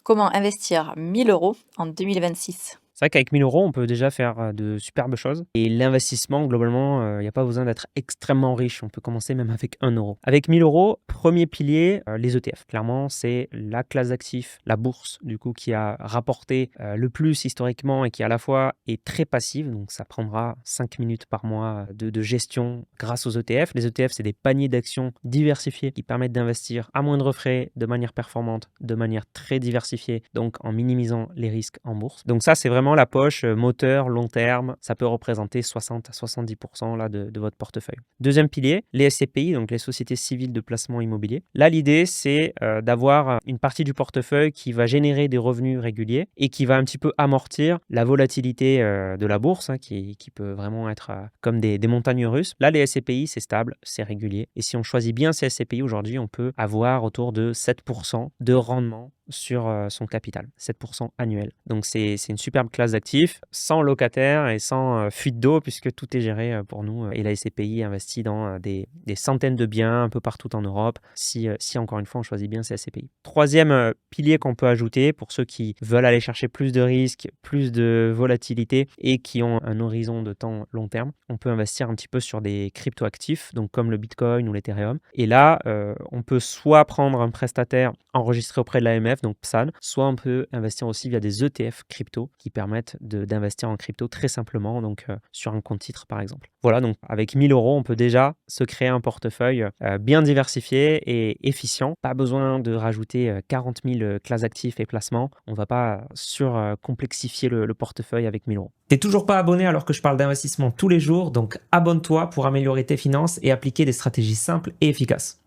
Comment investir 1000 euros en 2026? C'est vrai qu'avec 1 000 €, on peut déjà faire de superbes choses et l'investissement globalement, il y a pas besoin d'être extrêmement riche. On peut commencer même avec 1 €. Avec 1 000 €, 1er pilier, les ETF. Clairement, c'est la classe d'actifs, la bourse du coup qui a rapporté le plus historiquement et qui à la fois est très passive, donc ça prendra 5 minutes par mois de gestion grâce aux ETF. Les ETF, c'est des paniers d'actions diversifiés qui permettent d'investir à moindre frais, de manière performante, de manière très diversifiée, donc en minimisant les risques en bourse. Donc ça, c'est vraiment la poche moteur long terme. Ça peut représenter 60 à 70% là de votre portefeuille. Deuxième pilier, les SCPI, donc les sociétés civiles de placement immobilier. Là, l'idée, c'est d'avoir une partie du portefeuille qui va générer des revenus réguliers et qui va un petit peu amortir la volatilité de la bourse, qui peut vraiment être comme des montagnes russes. Là, les SCPI, c'est stable, c'est régulier. Et si on choisit bien ces SCPI aujourd'hui, on peut avoir autour de 7% de rendement sur son capital, 7% annuel. Donc c'est une superbe classe d'actifs, sans locataire et sans fuite d'eau, puisque tout est géré pour nous. Et la SCPI investit dans des centaines de biens un peu partout en Europe, si encore une fois on choisit bien ces SCPI. Troisième pilier qu'on peut ajouter pour ceux qui veulent aller chercher plus de risques, plus de volatilité et qui ont un horizon de temps long terme, on peut investir un petit peu sur des cryptoactifs, donc comme le Bitcoin ou l'Ethereum. Et là, on peut soit prendre un prestataire enregistré auprès de l'AMF, donc PSAN, soit on peut investir aussi via des ETF crypto qui permettent d'investir en crypto très simplement, donc sur un compte titre par exemple. Voilà, donc avec 1 000 €, on peut déjà se créer un portefeuille bien diversifié et efficient. Pas besoin de rajouter 40 000 classes actifs et placements. On ne va pas surcomplexifier le portefeuille avec 1 000 €. T'es toujours pas abonné alors que je parle d'investissement tous les jours, donc abonne-toi pour améliorer tes finances et appliquer des stratégies simples et efficaces.